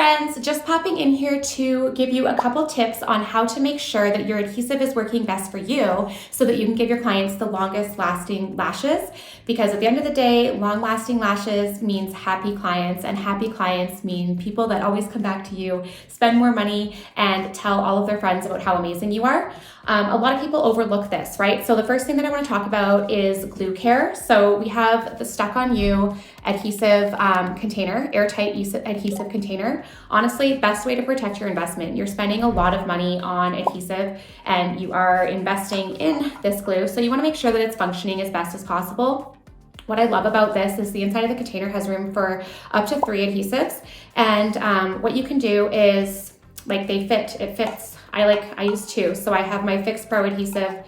friends, just popping in here to give you a couple tips on how to make sure that your adhesive is working best for you so that you can give your clients the longest lasting lashes. Because at the end of the day, long lasting lashes means happy clients, and happy clients mean people that always come back to you, spend more money, and tell all of their friends about how amazing you are. A lot of people overlook this, right? So the first thing that I want to talk about is glue care. So we have the Stuck On You adhesive container, airtight adhesive container. Honestly, best way to protect your investment. You're spending a lot of money on adhesive and you are investing in this glue. So you want to make sure that it's functioning as best as possible. What I love about this is the inside of the container has room for up to 3 adhesives. And what you can do is, like, it fits. I use 2. So I have my Fix Pro adhesive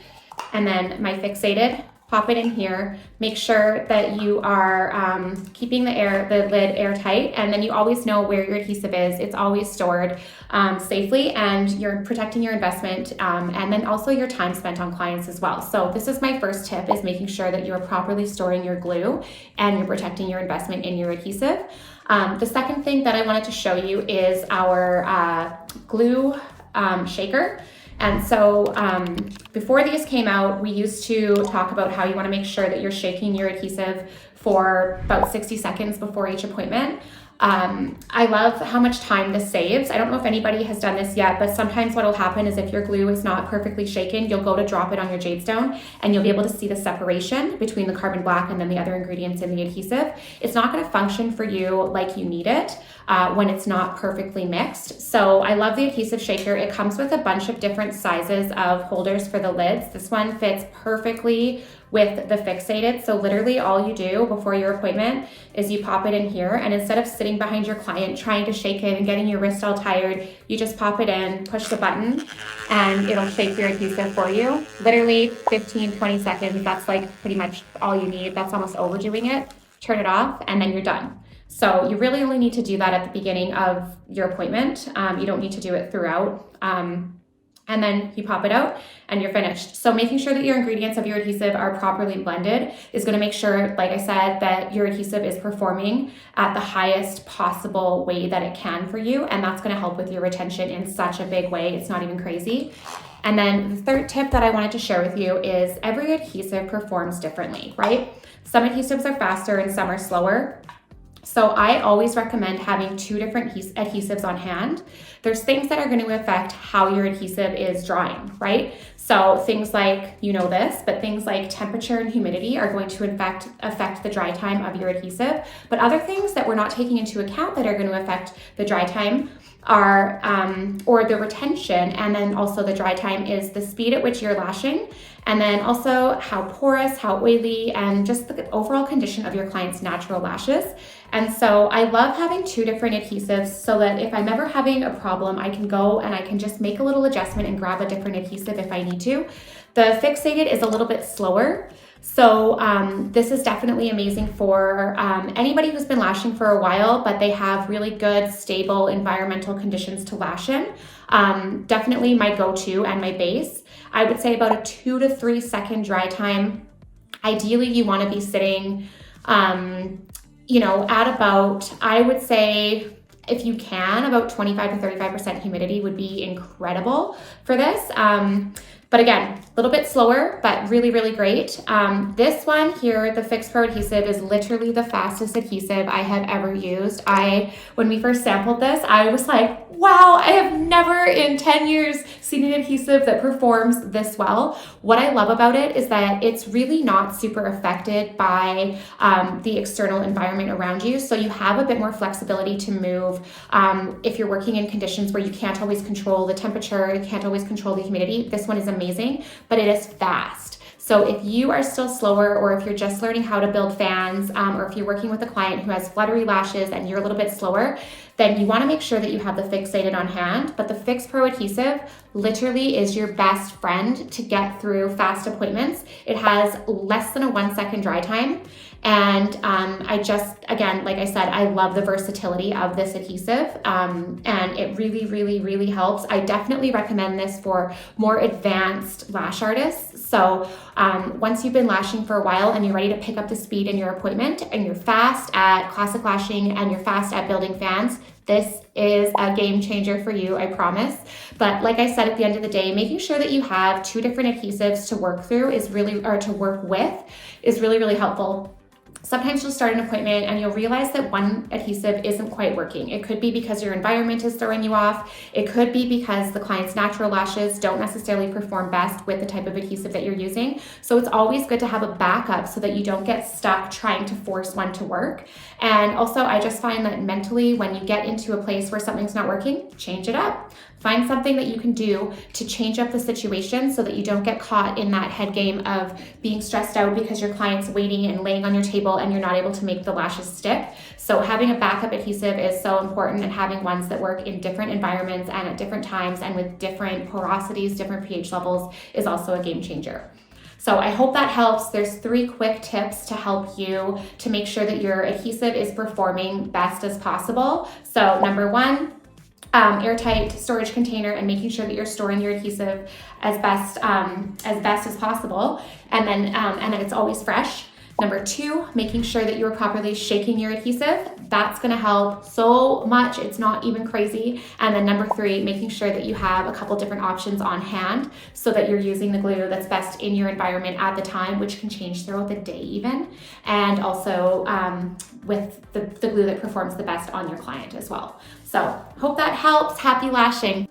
and then my fixated. Pop it in here. Make sure that you are keeping the lid airtight, and then you always know where your adhesive is. It's always stored safely, and you're protecting your investment, and then also your time spent on clients as well. So this is my first tip, is making sure that you're properly storing your glue and you're protecting your investment in your adhesive. The second thing that I wanted to show you is our glue shaker. And so before these came out, we used to talk about how you want to make sure that you're shaking your adhesive for about 60 seconds before each appointment. I love how much time this saves. I don't know if anybody has done this yet, but sometimes what will happen is if your glue is not perfectly shaken, you'll go to drop it on your jade stone and you'll be able to see the separation between the carbon black and then the other ingredients in the adhesive. It's not going to function for you like you need it when it's not perfectly mixed. So I love the adhesive shaker. It comes with a bunch of different sizes of holders for the lids. This one fits perfectly with the fixated. So literally all you do before your appointment is you pop it in here, and instead of sitting behind your client trying to shake it and getting your wrist all tired, you just pop it in, push the button, and it'll shake your adhesive for you. Literally 15, 20 seconds. That's like pretty much all you need. That's almost overdoing it. Turn it off and then you're done. So you really only need to do that at the beginning of your appointment. You don't need to do it throughout. And then you pop it out and you're finished. So making sure that your ingredients of your adhesive are properly blended is going to make sure, like I said, that your adhesive is performing at the highest possible way that it can for you. And that's going to help with your retention in such a big way. It's not even crazy. And then the third tip that I wanted to share with you is every adhesive performs differently, right? Some adhesives are faster and some are slower. So I always recommend having 2 different adhesives on hand. There's things that are going to affect how your adhesive is drying, right? So things like, you know this, but things like temperature and humidity are going to affect the dry time of your adhesive. But other things that we're not taking into account that are going to affect the dry time are, or the retention, and then also the dry time is the speed at which you're lashing, and then also how porous, how oily, and just the overall condition of your client's natural lashes. And so I love having 2 different adhesives so that if I'm ever having a problem, I can go and I can just make a little adjustment and grab a different adhesive if I need to. The fixated is a little bit slower. So this is definitely amazing for anybody who's been lashing for a while, but they have really good, stable environmental conditions to lash in. Definitely my go-to and my base. I would say about a 2 to 3 second dry time. Ideally, you want to be sitting, at about, I would say, if you can, about 25 to 35% humidity would be incredible for this. But again, a little bit slower, but really, really great. This one here, the Fix Pro adhesive, is literally the fastest adhesive I have ever used. When we first sampled this, I was like, wow, I have never in 10 years seen an adhesive that performs this well. What I love about it is that it's really not super affected by the external environment around you. So you have a bit more flexibility to move if you're working in conditions where you can't always control the temperature, you can't always control the humidity. This one is amazing, but it is fast. So if you are still slower, or if you're just learning how to build fans, or if you're working with a client who has fluttery lashes and you're a little bit slower, then you want to make sure that you have the fixated on hand. But the Fix Pro adhesive literally is your best friend to get through fast appointments. It has less than a 1 second dry time. And again, like I said, I love the versatility of this adhesive, and it really, really, really helps. I definitely recommend this for more advanced lash artists. So once you've been lashing for a while and you're ready to pick up the speed in your appointment and you're fast at classic lashing and you're fast at building fans, this is a game changer for you, I promise. But like I said, at the end of the day, making sure that you have 2 different adhesives to work through to work with is really, really helpful. Sometimes you'll start an appointment and you'll realize that one adhesive isn't quite working. It could be because your environment is throwing you off. It could be because the client's natural lashes don't necessarily perform best with the type of adhesive that you're using. So it's always good to have a backup so that you don't get stuck trying to force one to work. And also, I just find that mentally, when you get into a place where something's not working, change it up. Find something that you can do to change up the situation so that you don't get caught in that head game of being stressed out because your client's waiting and laying on your table and you're not able to make the lashes stick. So having a backup adhesive is so important, and having ones that work in different environments and at different times and with different porosities, different pH levels is also a game changer. So I hope that helps. There's 3 quick tips to help you to make sure that your adhesive is performing best as possible. So number 1, airtight storage container, and making sure that you're storing your adhesive as best as possible, and then it's always fresh. Number 2, making sure that you're properly shaking your adhesive. That's gonna help so much, it's not even crazy. And then number 3, making sure that you have a couple different options on hand so that you're using the glue that's best in your environment at the time, which can change throughout the day even. And also with the glue that performs the best on your client as well. So hope that helps. Happy lashing.